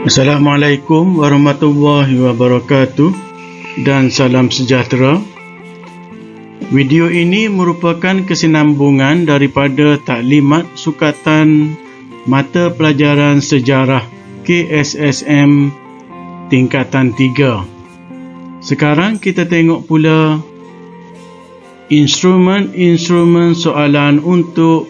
Assalamualaikum warahmatullahi wabarakatuh dan salam sejahtera. Video ini merupakan kesinambungan daripada taklimat sukatan mata pelajaran sejarah KSSM tingkatan 3. Sekarang kita tengok pula instrumen soalan untuk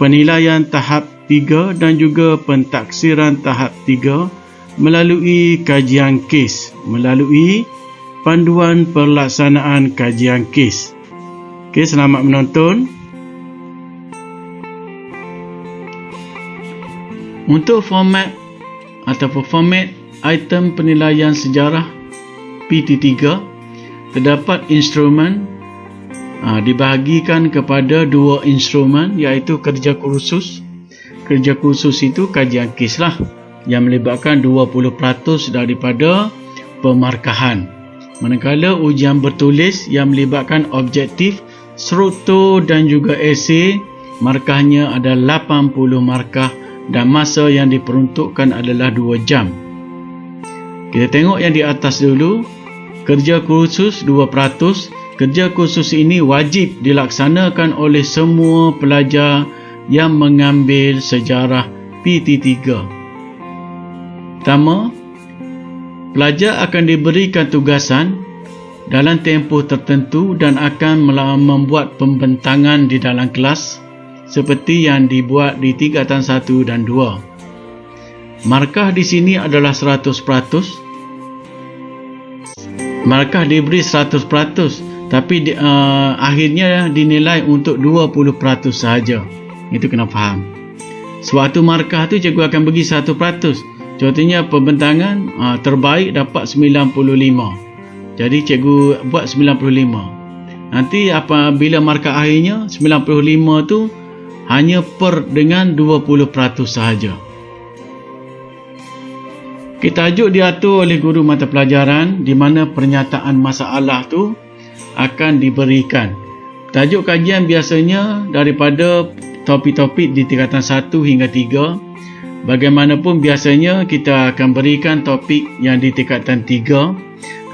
penilaian tahap 3 dan juga pentaksiran tahap 3 melalui kajian kes, melalui panduan pelaksanaan kajian kes. Okey, selamat menonton. Untuk format item penilaian sejarah PT3, terdapat instrumen dibahagikan kepada dua instrumen, iaitu kerja kursus. Kerja kursus itu kajian kes lah, yang melibatkan 20% daripada pemarkahan. Manakala ujian bertulis yang melibatkan objektif, struktur dan juga esei, markahnya adalah 80 markah dan masa yang diperuntukkan adalah 2 jam. Kita tengok yang di atas dulu. Kerja kursus 2%. Kerja kursus ini wajib dilaksanakan oleh semua pelajar yang mengambil sejarah PT3. Pertama, pelajar akan diberikan tugasan dalam tempoh tertentu dan akan membuat pembentangan di dalam kelas seperti yang dibuat di tingkatan 1 dan 2. Markah di sini adalah 100%. Markah diberi 100%. Tapi akhirnya dinilai untuk 20% sahaja. Itu kena faham. Suatu markah tu cikgu akan bagi 1%. Contohnya pembentangan terbaik dapat 95. Jadi cikgu buat 95. Nanti apabila markah akhirnya 95 tu hanya per dengan 20% sahaja. Tajuk diatur oleh guru mata pelajaran di mana pernyataan masalah tu akan diberikan. Tajuk kajian biasanya daripada topik-topik di tingkatan 1 hingga 3. Bagaimanapun biasanya kita akan berikan topik yang di tingkatan 3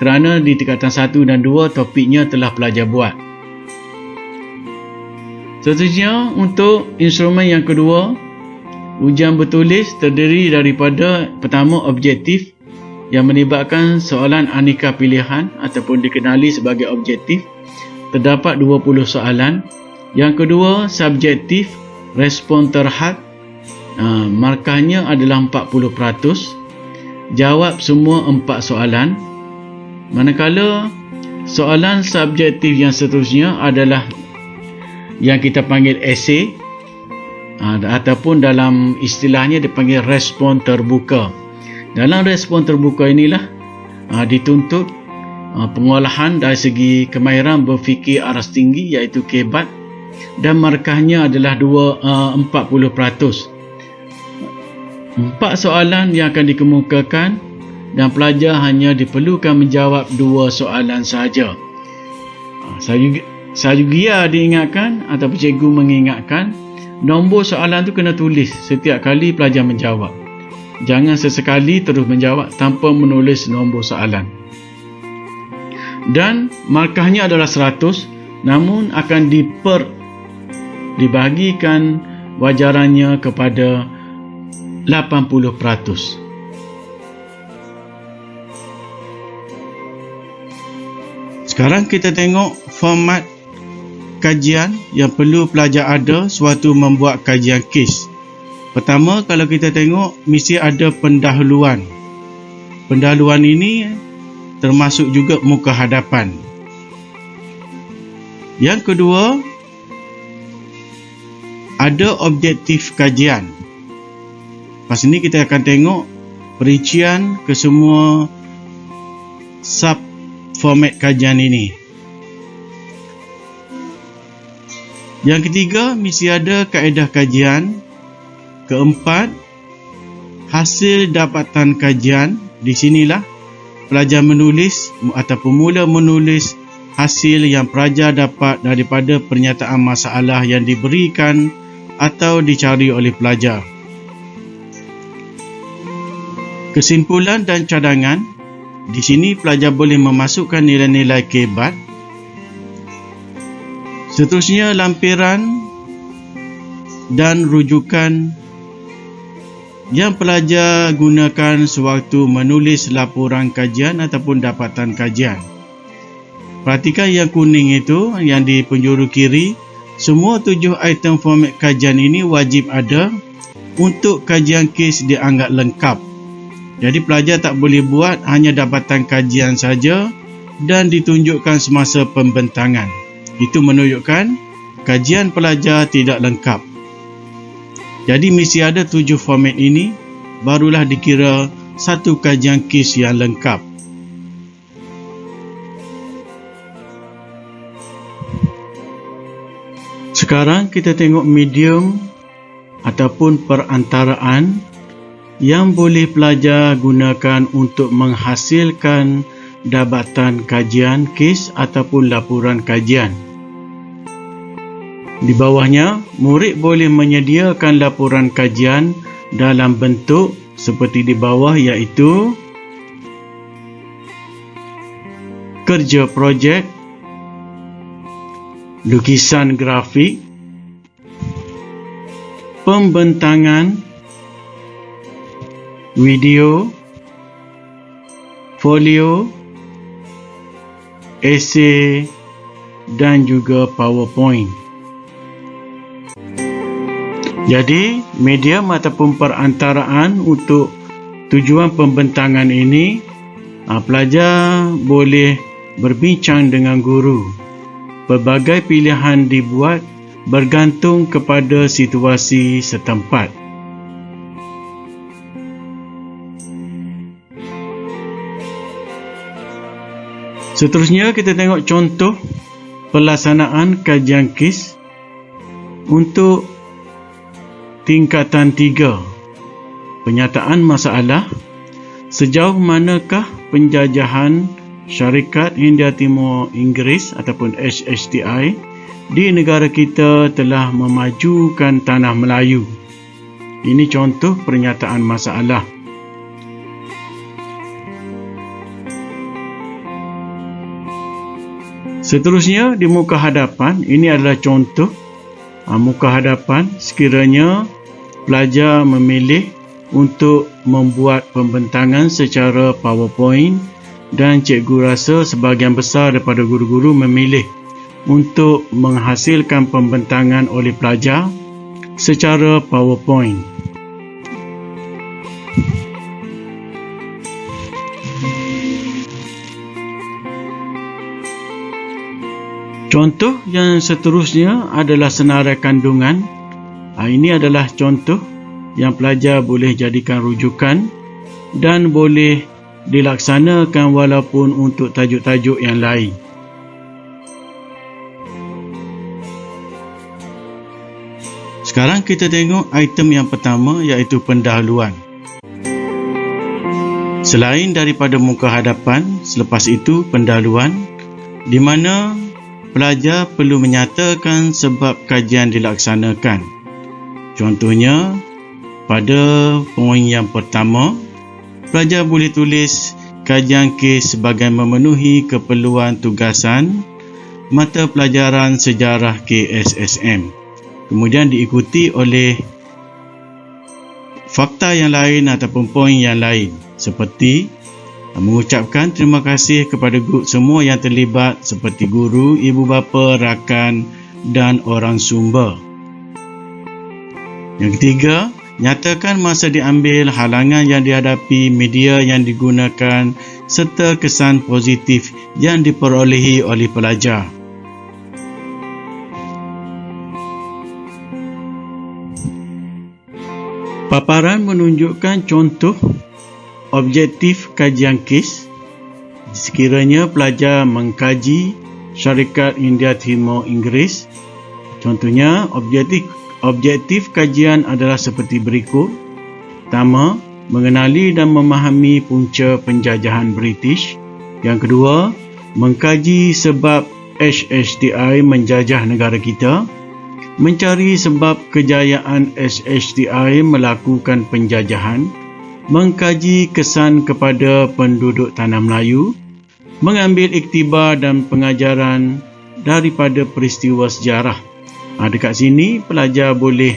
kerana di tingkatan 1 dan 2 topiknya telah pelajar buat. Seterusnya untuk instrumen yang kedua, ujian bertulis terdiri daripada pertama objektif yang melibatkan soalan aneka pilihan ataupun dikenali sebagai objektif. Terdapat 20 soalan. Yang kedua, subjektif, respon terhad. Markahnya adalah 40%. Jawab semua 4 soalan. Manakala soalan subjektif yang seterusnya adalah yang kita panggil esei, ataupun dalam istilahnya dipanggil respon terbuka. Dalam respon terbuka inilah dituntut pengolahan dari segi kemahiran berfikir aras tinggi, iaitu KEBAT, dan markahnya adalah 40%. 4 soalan yang akan dikemukakan dan pelajar hanya diperlukan menjawab 2 soalan sahaja. Saya juga diingatkan ataupun cikgu mengingatkan, nombor soalan tu kena tulis setiap kali pelajar menjawab. Jangan sesekali terus menjawab tanpa menulis nombor soalan. Dan markahnya adalah 100, namun akan dibahagikan wajarannya kepada 80%. Sekarang kita tengok format kajian yang perlu pelajar ada sewaktu membuat kajian kes. Pertama, kalau kita tengok, mesti ada pendahuluan. Pendahuluan ini termasuk juga muka hadapan. Yang kedua, ada objektif kajian. Pas ini kita akan tengok perincian ke semua sub format kajian ini. Yang ketiga, mesti ada kaedah kajian. Keempat, hasil dapatan kajian. Di sinilah pelajar menulis ataupun mula menulis hasil yang pelajar dapat daripada pernyataan masalah yang diberikan atau dicari oleh pelajar. Kesimpulan dan cadangan. Di sini pelajar boleh memasukkan nilai-nilai kebat. Seterusnya lampiran dan rujukan yang pelajar gunakan sewaktu menulis laporan kajian ataupun dapatan kajian. Perhatikan yang kuning itu, yang di penjuru kiri. Semua 7 item format kajian ini wajib ada untuk kajian kes dianggap lengkap. Jadi pelajar tak boleh buat hanya dapatan kajian saja dan ditunjukkan semasa pembentangan. Itu menunjukkan kajian pelajar tidak lengkap. Jadi mesti ada 7 format ini, barulah dikira satu kajian kes yang lengkap. Sekarang kita tengok medium ataupun perantaraan yang boleh pelajar gunakan untuk menghasilkan dapatan kajian kes ataupun laporan kajian. Di bawahnya, murid boleh menyediakan laporan kajian dalam bentuk seperti di bawah, iaitu kerja projek, lukisan grafik, pembentangan, video, folio, esei dan juga PowerPoint. Jadi, medium ataupun perantaraan untuk tujuan pembentangan ini, pelajar boleh berbincang dengan guru. Pelbagai pilihan dibuat bergantung kepada situasi setempat. Seterusnya kita tengok contoh pelaksanaan kajian kes untuk tingkatan 3. Penyataan masalah. Sejauh manakah penjajahan Syarikat Hindia Timur Inggeris ataupun HHTI di negara kita telah memajukan tanah Melayu? Ini contoh pernyataan masalah. Seterusnya di muka hadapan, ini adalah contoh muka hadapan. Sekiranya pelajar memilih untuk membuat pembentangan secara PowerPoint dan cikgu rasa sebahagian besar daripada guru-guru memilih untuk menghasilkan pembentangan oleh pelajar secara PowerPoint. Contoh yang seterusnya adalah senarai kandungan. Ini adalah contoh yang pelajar boleh jadikan rujukan dan boleh dilaksanakan walaupun untuk tajuk-tajuk yang lain. Sekarang kita tengok item yang pertama, iaitu pendahuluan. Selain daripada muka hadapan, selepas itu pendahuluan, di mana pelajar perlu menyatakan sebab kajian dilaksanakan. Contohnya, pada poin yang pertama, pelajar boleh tulis kajian kes sebagai memenuhi keperluan tugasan mata pelajaran sejarah KSSM. Kemudian diikuti oleh fakta yang lain ataupun poin yang lain, seperti mengucapkan terima kasih kepada semua yang terlibat seperti guru, ibu bapa, rakan dan orang sumber. Yang ketiga, nyatakan masa diambil, halangan yang dihadapi, media yang digunakan serta kesan positif yang diperolehi oleh pelajar. Paparan menunjukkan contoh objektif kajian kes. Sekiranya pelajar mengkaji Syarikat Hindia Timur Inggeris, contohnya objektif kajian adalah seperti berikut. Pertama, mengenali dan memahami punca penjajahan British. Yang kedua, mengkaji sebab HHTI menjajah negara kita. Mencari sebab kejayaan HHTI melakukan penjajahan. mengkaji kesan kepada penduduk tanah Melayu, mengambil iktibar dan pengajaran daripada peristiwa sejarah. Dekat sini pelajar boleh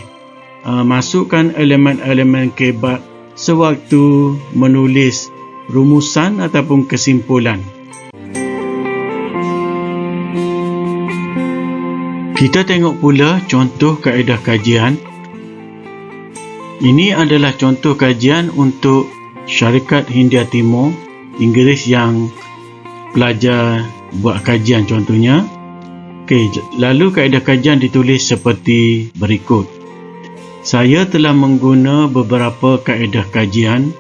masukkan elemen-elemen kebat sewaktu menulis rumusan ataupun kesimpulan. Kita tengok pula contoh kaedah kajian. Ini adalah contoh kajian untuk Syarikat Hindia Timur Inggeris yang pelajar buat kajian contohnya. Lalu kaedah kajian ditulis seperti berikut. Saya telah mengguna beberapa kaedah kajian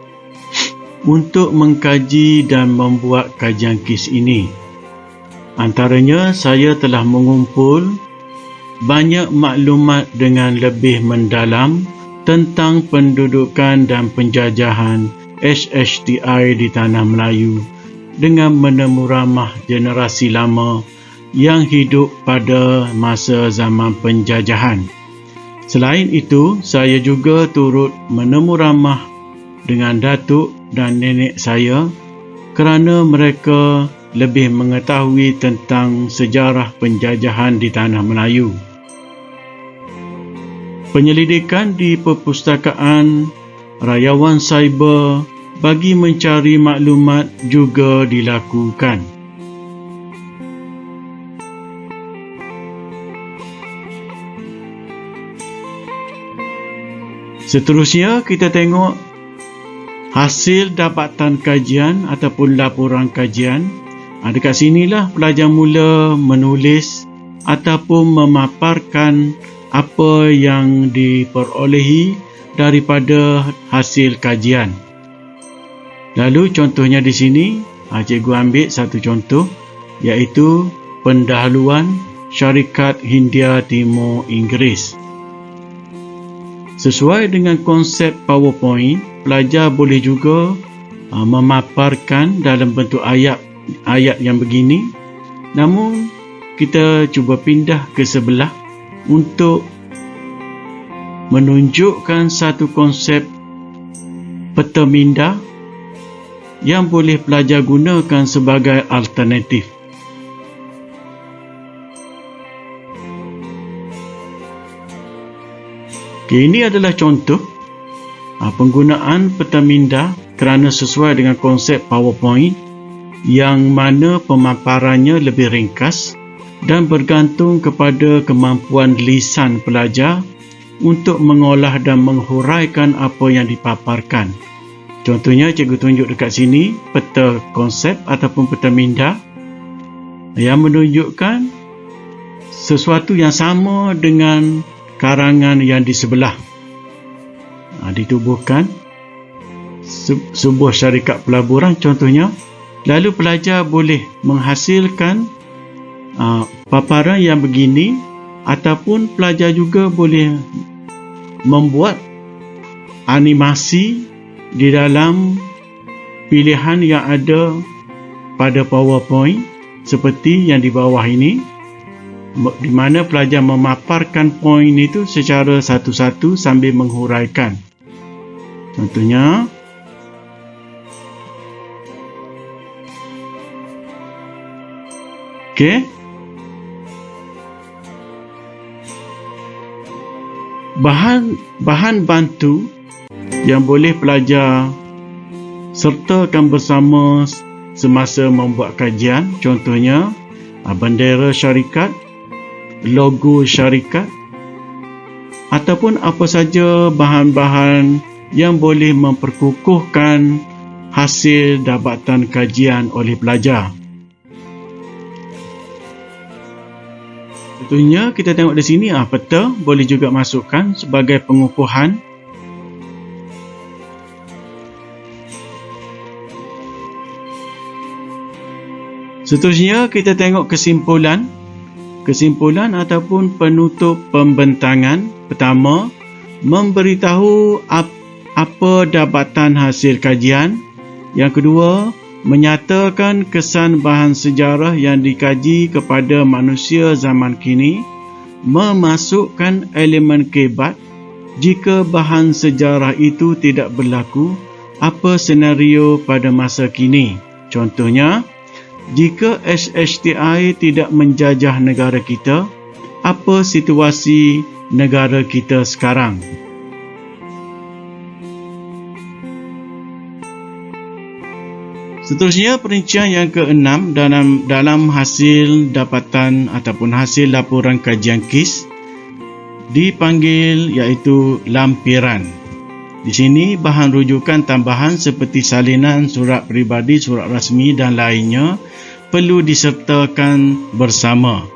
untuk mengkaji dan membuat kajian KIS ini. Antaranya, saya telah mengumpul banyak maklumat dengan lebih mendalam tentang pendudukan dan penjajahan HHTI di Tanah Melayu dengan menemu ramah generasi lama yang hidup pada masa zaman penjajahan. Selain itu, saya juga turut menemu ramah dengan datuk dan nenek saya kerana mereka lebih mengetahui tentang sejarah penjajahan di Tanah Melayu. Penyelidikan di perpustakaan Rayawan Cyber bagi mencari maklumat juga dilakukan. Seterusnya, kita tengok hasil dapatan kajian ataupun laporan kajian. Dekat sinilah pelajar mula menulis ataupun memaparkan apa yang diperolehi daripada hasil kajian. Lalu contohnya di sini, cikgu ambil satu contoh, iaitu pendahuluan Syarikat Hindia Timur Inggeris. Sesuai dengan konsep PowerPoint, pelajar boleh juga memaparkan dalam bentuk ayat yang begini. Namun, kita cuba pindah ke sebelah untuk menunjukkan satu konsep peta minda yang boleh pelajar gunakan sebagai alternatif. Ini adalah contoh penggunaan peta minda kerana sesuai dengan konsep PowerPoint yang mana pemaparannya lebih ringkas dan bergantung kepada kemampuan lisan pelajar untuk mengolah dan menghuraikan apa yang dipaparkan. Contohnya, cikgu tunjuk dekat sini peta konsep ataupun peta minda yang menunjukkan sesuatu yang sama dengan karangan yang di sebelah. Ditubuhkan sebuah syarikat pelaburan contohnya. Lalu pelajar boleh menghasilkan paparan yang begini, ataupun pelajar juga boleh membuat animasi di dalam pilihan yang ada pada PowerPoint seperti yang di bawah ini, di mana pelajar memaparkan poin itu secara satu-satu sambil menghuraikan. Contohnya, bahan bantu yang boleh pelajar sertakan bersama semasa membuat kajian, contohnya bendera syarikat, logo syarikat, ataupun apa saja bahan-bahan yang boleh memperkukuhkan hasil dapatan kajian oleh pelajar. Contohnya, kita tengok di sini peta boleh juga masukkan sebagai pengukuhan. Seterusnya, kita tengok kesimpulan ataupun penutup pembentangan. Pertama, memberitahu apa dapatan hasil kajian. Yang kedua, menyatakan kesan bahan sejarah yang dikaji kepada manusia zaman kini, memasukkan elemen kebat jika bahan sejarah itu tidak berlaku, apa senario pada masa kini. Contohnya, jika SHTI tidak menjajah negara kita, apa situasi negara kita sekarang? Seterusnya, perincian yang ke-6 dalam hasil dapatan ataupun hasil laporan kajian KIS dipanggil iaitu lampiran. Di sini bahan rujukan tambahan seperti salinan surat peribadi, surat rasmi dan lainnya perlu disertakan bersama.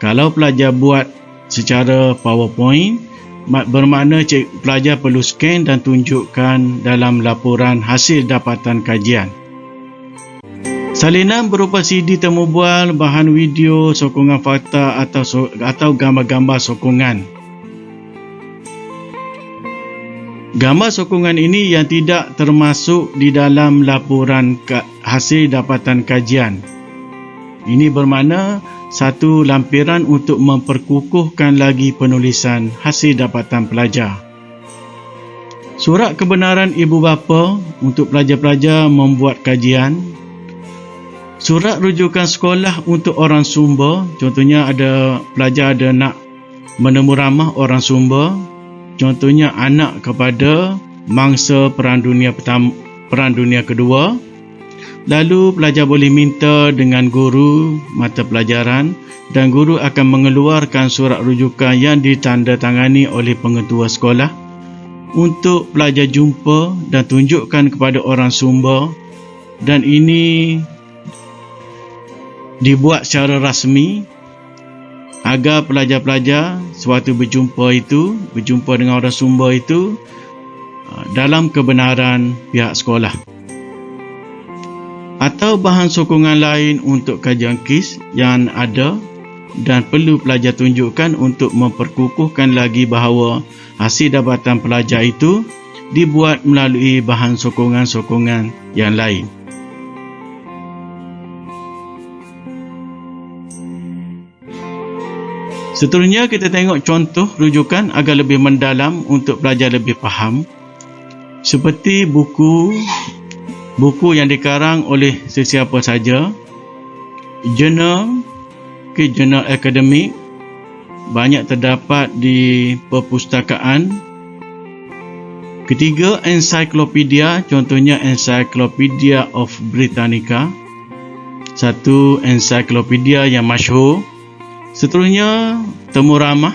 Kalau pelajar buat secara PowerPoint, bermakna pelajar perlu scan dan tunjukkan dalam laporan hasil dapatan kajian. Salinan berupa CD temu bual, bahan video, sokongan fakta atau gambar-gambar sokongan. Gambar sokongan ini yang tidak termasuk di dalam laporan hasil dapatan kajian. Ini bermakna satu lampiran untuk memperkukuhkan lagi penulisan hasil dapatan pelajar. Surat kebenaran ibu bapa untuk pelajar-pelajar membuat kajian. Surat rujukan sekolah untuk orang sumber, contohnya ada pelajar ada nak menemu ramah orang sumber, contohnya anak kepada mangsa Perang Dunia Kedua. Lalu pelajar boleh minta dengan guru mata pelajaran dan guru akan mengeluarkan surat rujukan yang ditandatangani oleh pengetua sekolah untuk pelajar jumpa dan tunjukkan kepada orang sumber, dan ini dibuat secara rasmi agar pelajar-pelajar sewaktu berjumpa dengan orang sumber itu dalam kebenaran pihak sekolah. Atau bahan sokongan lain untuk kajian KIS yang ada dan perlu pelajar tunjukkan untuk memperkukuhkan lagi bahawa hasil dapatan pelajar itu dibuat melalui bahan sokongan-sokongan yang lain. Seterusnya kita tengok contoh rujukan agar lebih mendalam untuk pelajar lebih faham. Seperti buku yang dikarang oleh sesiapa saja, jurnal akademik, banyak terdapat di perpustakaan. Ketiga, ensiklopedia, contohnya Encyclopedia of Britannica, satu ensiklopedia yang masyhur. Seterusnya, temu ramah,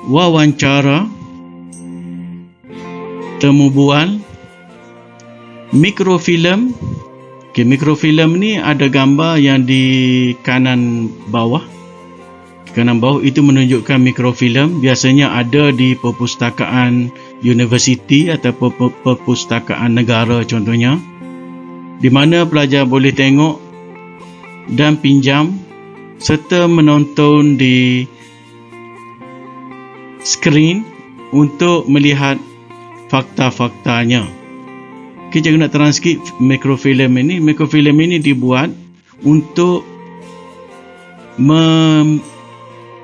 wawancara, temu bual, mikrofilm. Mikrofilm ni ada gambar yang di kanan bawah. Kanan bawah itu menunjukkan mikrofilm. Biasanya ada di perpustakaan universiti atau perpustakaan negara contohnya, di mana pelajar boleh tengok dan pinjam serta menonton di skrin untuk melihat fakta-faktanya. Kita guna transkrip mikrofilm ini. Mikrofilm ini dibuat untuk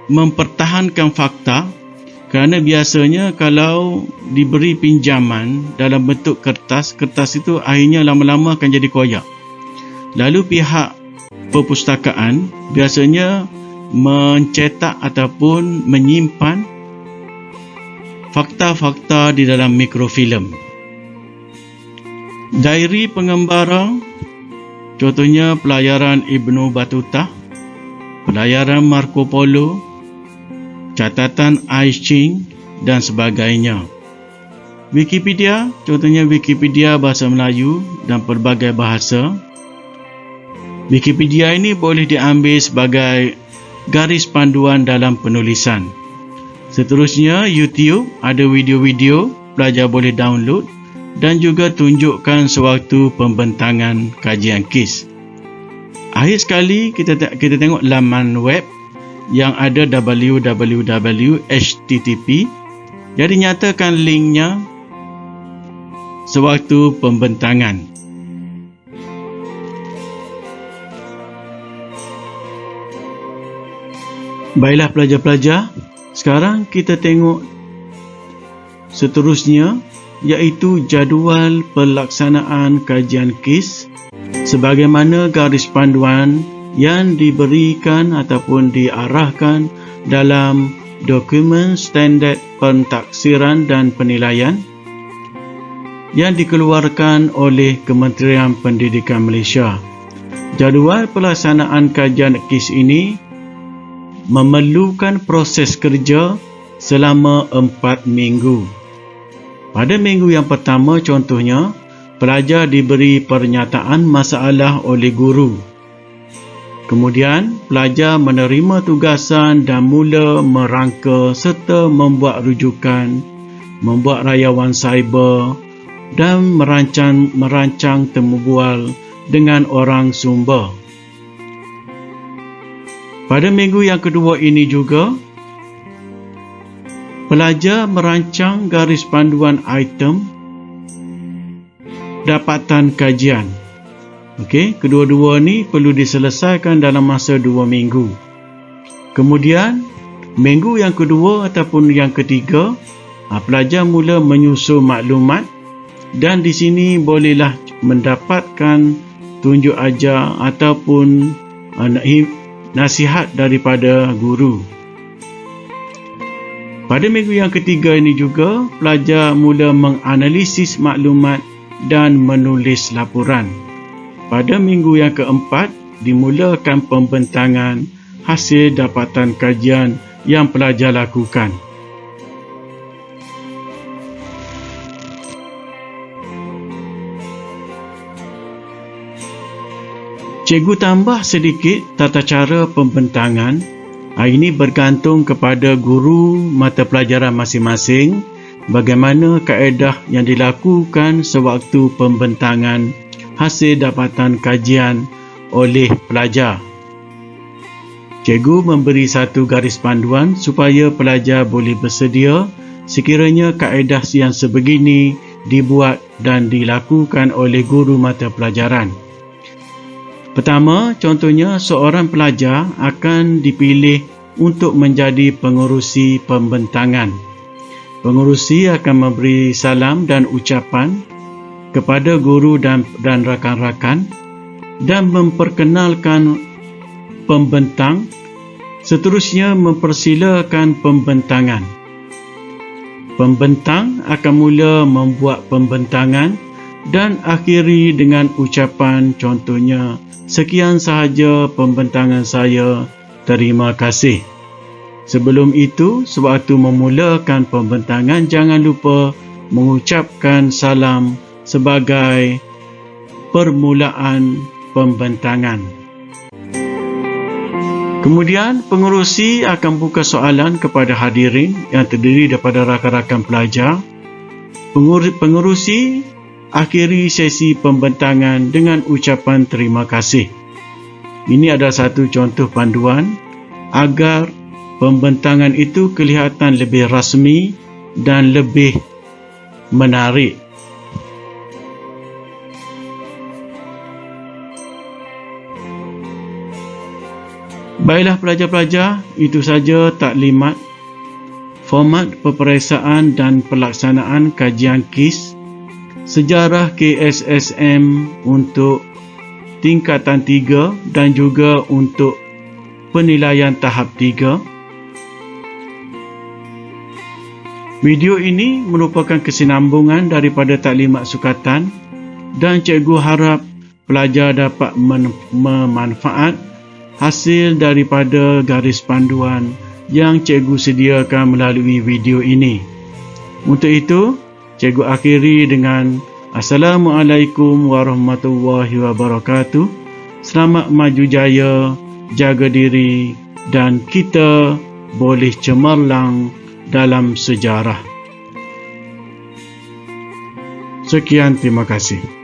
mempertahankan fakta, kerana biasanya kalau diberi pinjaman dalam bentuk kertas itu akhirnya lama-lama akan jadi koyak. Lalu pihak perpustakaan biasanya mencetak ataupun menyimpan fakta-fakta di dalam mikrofilm. Diary pengembara, contohnya pelayaran Ibnu Battuta, pelayaran Marco Polo, catatan Ai Ching dan sebagainya. Wikipedia, contohnya Wikipedia bahasa Melayu dan pelbagai bahasa. Wikipedia ini boleh diambil sebagai garis panduan dalam penulisan. Seterusnya, YouTube, ada video-video pelajar boleh download dan juga tunjukkan sewaktu pembentangan kajian KIS. Akhir sekali, kita tengok laman web yang ada www.http yang dinyatakan linknya sewaktu pembentangan. Baiklah pelajar-pelajar, sekarang kita tengok seterusnya iaitu jadual pelaksanaan kajian KIS sebagaimana garis panduan yang diberikan ataupun diarahkan dalam dokumen standard pentaksiran dan penilaian yang dikeluarkan oleh Kementerian Pendidikan Malaysia. Jadual pelaksanaan kajian KIS ini memerlukan proses kerja selama 4 minggu. Pada minggu yang pertama contohnya, pelajar diberi pernyataan masalah oleh guru. Kemudian, pelajar menerima tugasan dan mula merangka serta membuat rujukan, membuat rayuan cyber dan merancang temu bual dengan orang sumber. Pada minggu yang kedua ini juga, pelajar merancang garis panduan item dapatan kajian. Okey, kedua-dua ni perlu diselesaikan dalam masa 2 minggu. Kemudian, minggu yang kedua ataupun yang ketiga, pelajar mula menyusun maklumat dan di sini bolehlah mendapatkan tunjuk ajar ataupun nasihat daripada guru. Pada minggu yang ketiga ini juga, pelajar mula menganalisis maklumat dan menulis laporan. Pada minggu yang keempat, dimulakan pembentangan hasil dapatan kajian yang pelajar lakukan. Cikgu tambah sedikit tata cara pembentangan. Ini bergantung kepada guru mata pelajaran masing-masing bagaimana kaedah yang dilakukan sewaktu pembentangan hasil dapatan kajian oleh pelajar. Cikgu memberi satu garis panduan supaya pelajar boleh bersedia sekiranya kaedah yang sebegini dibuat dan dilakukan oleh guru mata pelajaran. Pertama, contohnya seorang pelajar akan dipilih untuk menjadi pengerusi pembentangan. Pengerusi akan memberi salam dan ucapan kepada guru dan rakan-rakan dan memperkenalkan pembentang, seterusnya mempersilakan pembentangan. Pembentang akan mula membuat pembentangan dan akhiri dengan ucapan contohnya, "Sekian sahaja pembentangan saya, terima kasih." Sebelum itu, sewaktu memulakan pembentangan, jangan lupa mengucapkan salam sebagai permulaan pembentangan. Kemudian, pengerusi akan buka soalan kepada hadirin yang terdiri daripada rakan-rakan pelajar. Pengerusi akhiri sesi pembentangan dengan ucapan terima kasih. Ini adalah satu contoh panduan agar pembentangan itu kelihatan lebih rasmi dan lebih menarik. Baiklah pelajar-pelajar, itu saja taklimat, format peperiksaan dan pelaksanaan kajian KIS sejarah KSSM untuk tingkatan 3 dan juga untuk penilaian tahap 3. Video ini merupakan kesinambungan daripada taklimat sukatan dan cikgu harap pelajar dapat memanfaat hasil daripada garis panduan yang cikgu sediakan melalui video ini. Untuk itu, cikgu akhiri dengan Assalamualaikum warahmatullahi wabarakatuh. Selamat maju jaya, jaga diri dan kita boleh cemerlang dalam sejarah. Sekian, terima kasih.